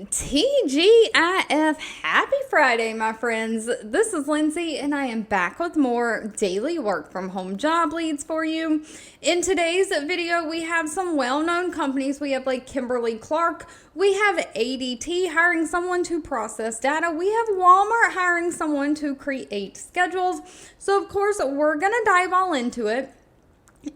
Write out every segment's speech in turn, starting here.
TGIF, happy Friday, my friends. This is Lindsay, and I am back with more daily work from home job leads for you. In today's video, we have some well-known companies. We have like Kimberly Clark. We have ADT hiring someone to process data. We have Walmart hiring someone to create schedules. So, of course, we're going to dive all into it.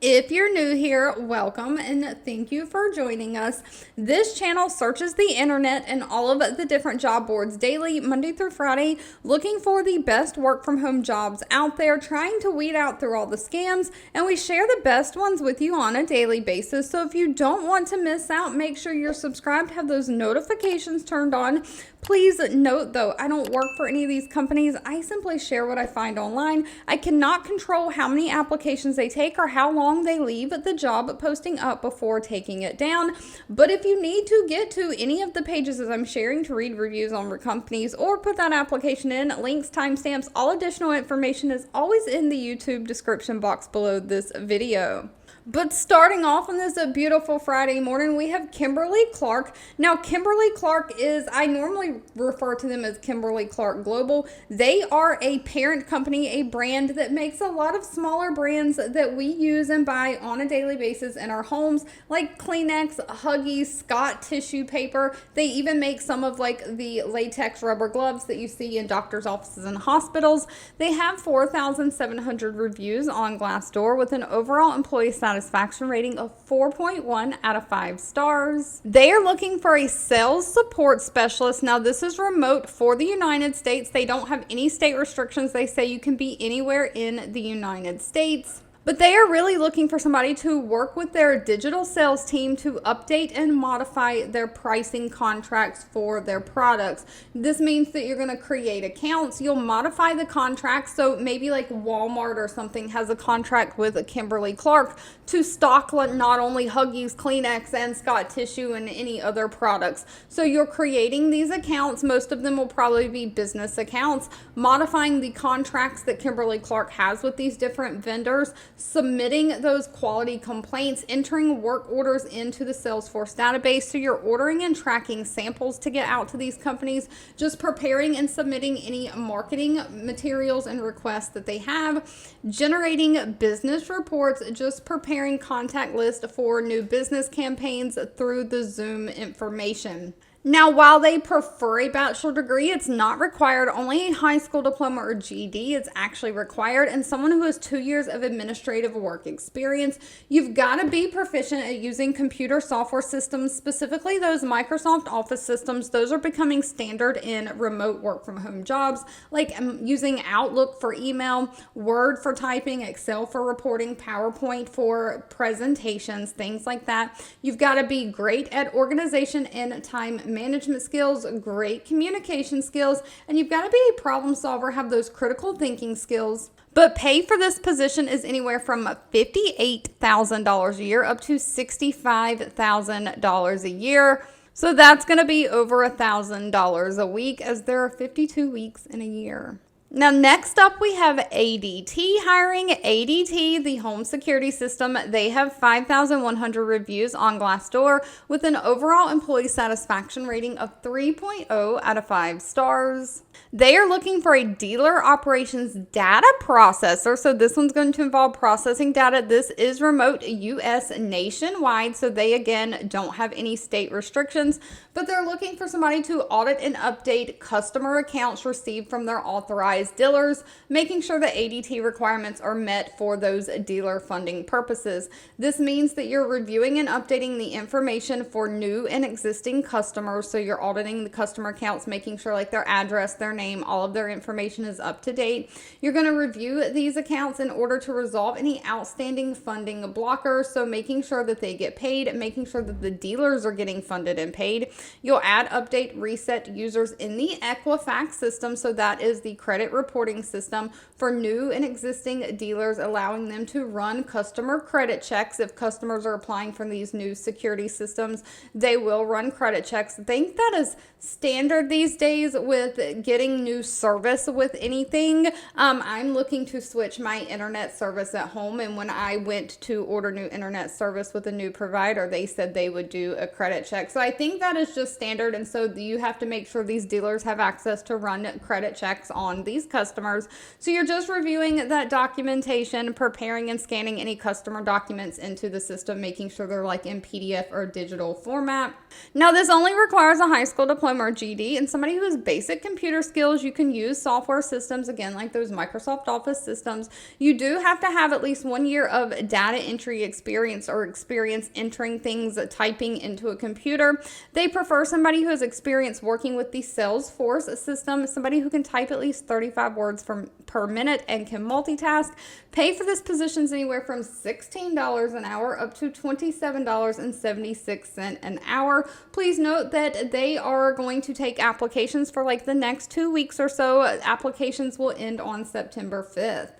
If you're new here, welcome and thank you for joining us. This channel searches the internet and all of the different job boards daily, Monday through Friday, looking for the best work from home jobs out there, trying to weed out through all the scams, and we share the best ones with you on a daily basis. So if you don't want to miss out, make sure you're subscribed, have those notifications turned on. Please note though, I don't work for any of these companies. I simply share what I find online. I cannot control how many applications they take or how long they leave the job posting up before taking it down. But if you need to get to any of the pages as I'm sharing to read reviews on companies or put that application in, links, timestamps, all additional information is always in the YouTube description box below this video. But starting off on this beautiful Friday morning, we have Kimberly Clark. Now, Kimberly Clark is, I normally refer to them as Kimberly Clark Global. They are a parent company, a brand that makes a lot of smaller brands that we use and buy on a daily basis in our homes, like Kleenex, Huggies, Scott tissue paper. They even make some of like the latex rubber gloves that you see in doctors' offices and hospitals. They have 4,700 reviews on Glassdoor with an overall employee satisfaction rating of 4.1 out of 5 stars. They are looking for a sales support specialist. Now, this is remote for the United States. They don't have any state restrictions. They say you can be anywhere in the United States. But they are really looking for somebody to work with their digital sales team to update and modify their pricing contracts for their products. This means that you're going to create accounts. You'll modify the contracts. So maybe like Walmart or something has a contract with Kimberly Clark to stock not only Huggies, Kleenex, and Scott tissue and any other products. So you're creating these accounts. Most of them will probably be business accounts, modifying the contracts that Kimberly Clark has with these different vendors, submitting those quality complaints, entering work orders into the Salesforce database. So you're ordering and tracking samples to get out to these companies, just preparing and submitting any marketing materials and requests that they have, generating business reports, just preparing contact lists for new business campaigns through the Zoom information. Now, while they prefer a bachelor degree, it's not required. Only a high school diploma or GED is actually required, and someone who has 2 years of administrative work experience. You've got to be proficient at using computer software systems, specifically those Microsoft Office systems. Those are becoming standard in remote work from home jobs, like using Outlook for email, Word for typing, Excel for reporting, PowerPoint for presentations, things like that. You've got to be great at organization and time management skills, great communication skills, and you've got to be a problem solver, have those critical thinking skills. But pay for this position is anywhere from $58,000 a year up to $65,000 a year. So that's going to be over $1,000 a week, as there are 52 weeks in a year. Now, next up, we have ADT hiring. ADT, the home security system, they have 5,100 reviews on Glassdoor with an overall employee satisfaction rating of 3.0 out of 5 stars. They are looking for a dealer operations data processor. So this one's going to involve processing data. This is remote US nationwide. So they, again, don't have any state restrictions, but they're looking for somebody to audit and update customer accounts received from their authorized dealers, making sure that ADT requirements are met for those dealer funding purposes. This means that you're reviewing and updating the information for new and existing customers. So you're auditing the customer accounts, making sure like their address, their name, all of their information is up to date. You're going to review these accounts in order to resolve any outstanding funding blockers. So making sure that they get paid, making sure that the dealers are getting funded and paid. You'll add, update, reset users in the Equifax system. So that is the credit credit reporting system for new and existing dealers, allowing them to run customer credit checks. If customers are applying for these new security systems, they will run credit checks. I think that is standard these days with getting new service with anything. I'm looking to switch my internet service at home, and when I went to order new internet service with a new provider, they said they would do a credit check. So I think that is just standard, and so you have to make sure these dealers have access to run credit checks on these customers. So you're just reviewing that documentation, preparing and scanning any customer documents into the system, making sure they're like in PDF or digital format. Now, this only requires a high school diploma or GED and somebody who has basic computer skills. You can use software systems, again, like those Microsoft Office systems. You do have to have at least 1 year of data entry experience or experience entering things, typing into a computer. They prefer somebody who has experience working with the Salesforce system, somebody who can type at least 35 words per minute and can multitask. Pay for this position is anywhere from $16 an hour up to $27.76 an hour. Please note that they are going to take applications for like the next 2 weeks or so. Applications will end on September 5th.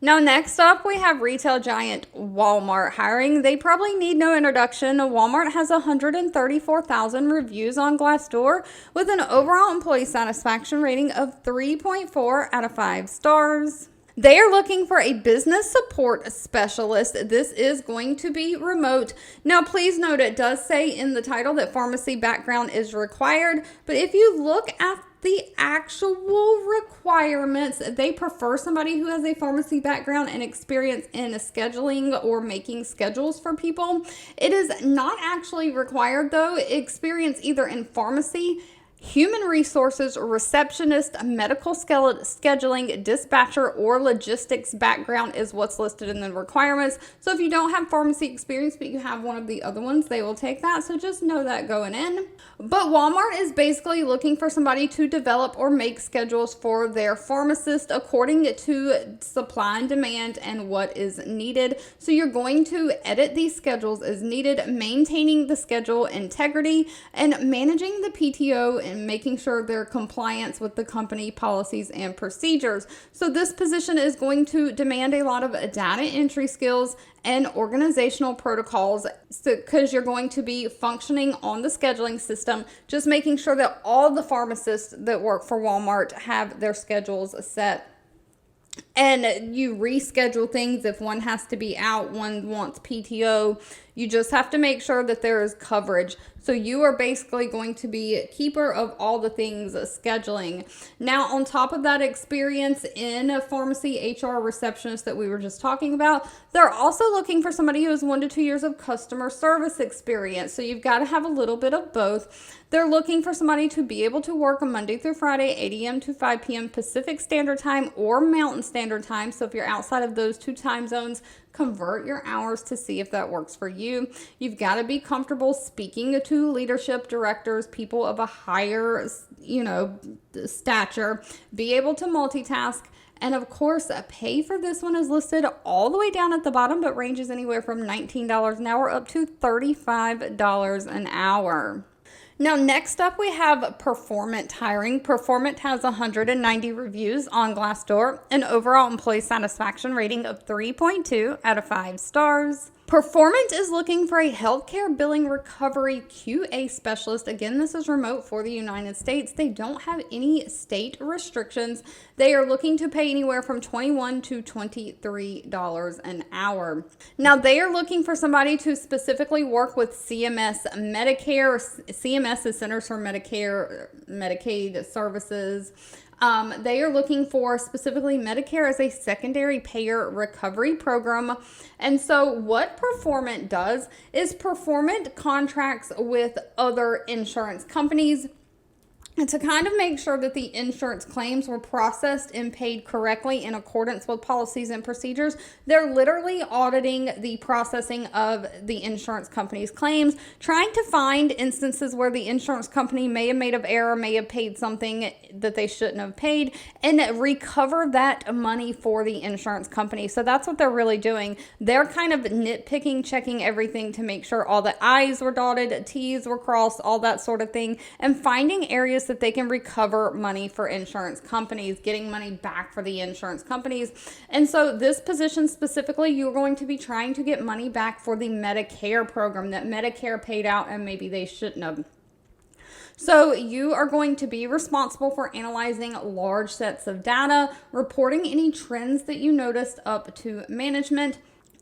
Now, next up, we have retail giant Walmart hiring. They probably need no introduction. Walmart has 134,000 reviews on Glassdoor with an overall employee satisfaction rating of 3.4 out of 5 stars. They are looking for a business support specialist. This is going to be remote. Now, please note it does say in the title that pharmacy background is required, but if you look at the actual requirements, they prefer somebody who has a pharmacy background and experience in scheduling or making schedules for people. It is not actually required, though. Experience either in pharmacy, human resources, receptionist, medical scheduling, dispatcher, or logistics background is what's listed in the requirements. So if you don't have pharmacy experience, but you have one of the other ones, they will take that. So just know that going in. But Walmart is basically looking for somebody to develop or make schedules for their pharmacist according to supply and demand and what is needed. So you're going to edit these schedules as needed, maintaining the schedule integrity, and managing the PTO and making sure they're compliance with the company policies and procedures. So this position is going to demand a lot of data entry skills and organizational protocols, because you're going to be functioning on the scheduling system, just making sure that all the pharmacists that work for Walmart have their schedules set. And you reschedule things if one has to be out, one wants PTO. You just have to make sure that there is coverage. So you are basically going to be a keeper of all the things scheduling. Now, on top of that experience in a pharmacy HR receptionist that we were just talking about, they're also looking for somebody who has 1 to 2 years of customer service experience. So you've got to have a little bit of both. They're looking for somebody to be able to work Monday through Friday, 8 a.m. to 5 p.m. Pacific Standard Time or Mountain Standard Time. So if you're outside of those two time zones, convert your hours to see if that works for you. You've got to be comfortable speaking to leadership directors, people of a higher, stature, be able to multitask. And of course, pay for this one is listed all the way down at the bottom, but ranges anywhere from $19 an hour up to $35 an hour. Now, next up, we have Performant hiring. Performant has 190 reviews on Glassdoor, an overall employee satisfaction rating of 3.2 out of 5 stars. Performant is looking for a healthcare billing recovery QA specialist. Again, this is remote for the United States. They don't have any state restrictions. They are looking to pay anywhere from $21 to $23 an hour. Now, they are looking for somebody to specifically work with CMS Medicare. CMS is Centers for Medicaid Services. They are looking for specifically Medicare as a secondary payer recovery program. And so what Performant does is Performant contracts with other insurance companies and to kind of make sure that the insurance claims were processed and paid correctly in accordance with policies and procedures. They're literally auditing the processing of the insurance company's claims, trying to find instances where the insurance company may have made an error, may have paid something that they shouldn't have paid, and recover that money for the insurance company. So that's what they're really doing. They're kind of nitpicking, checking everything to make sure all the I's were dotted, T's were crossed, all that sort of thing, and finding areas that they can recover money for insurance companies, getting money back for the insurance companies. And so this position specifically, you're going to be trying to get money back for the Medicare program that Medicare paid out and maybe they shouldn't have. So you are going to be responsible for analyzing large sets of data, reporting any trends that you noticed up to management.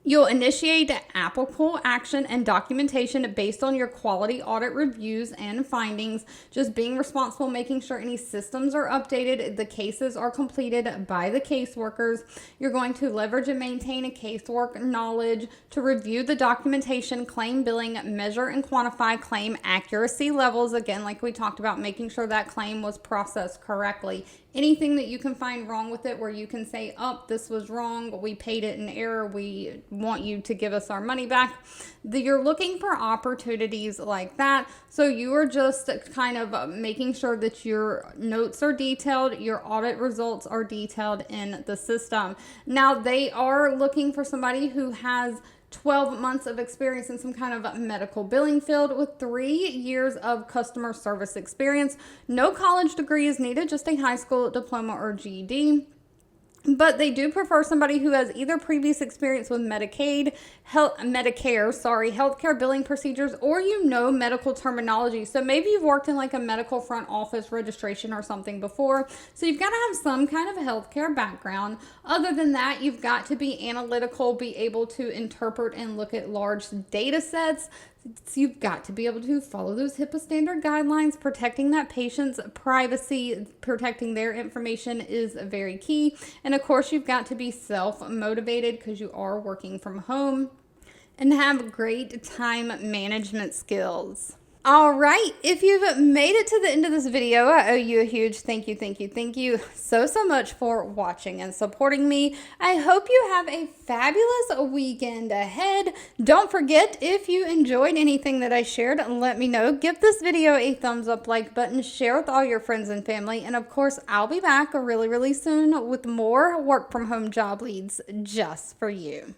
You'll initiate applicable action and documentation based on your quality audit reviews and findings, just being responsible, making sure any systems are updated, the cases are completed by the caseworkers. You're going to leverage and maintain a casework knowledge to review the documentation, claim billing, measure and quantify claim accuracy levels. Again, like we talked about, making sure that claim was processed correctly. Anything that you can find wrong with it where you can say, oh, this was wrong, we paid it in error, we want you to give us our money back. You're looking for opportunities like that. So you are just kind of making sure that your notes are detailed, your audit results are detailed in the system. Now, they are looking for somebody who has 12 months of experience in some kind of medical billing field with 3 years of customer service experience. No college degree is needed, just a high school diploma or GED. But they do prefer somebody who has either previous experience with Medicare, healthcare billing procedures, or medical terminology. So maybe you've worked in like a medical front office registration or something before. So you've got to have some kind of a healthcare background. Other than that, you've got to be analytical, be able to interpret and look at large data sets. So you've got to be able to follow those HIPAA standard guidelines. Protecting that patient's privacy, protecting their information is very key. And of course, you've got to be self-motivated because you are working from home and have great time management skills. All right, if you've made it to the end of this video, I owe you a huge thank you so much for watching and supporting me. I hope you have a fabulous weekend ahead. Don't forget, if you enjoyed anything that I shared, let me know. Give this video a thumbs up, like button, share with all your friends and family, and of course, I'll be back really soon with more work from home job leads just for you.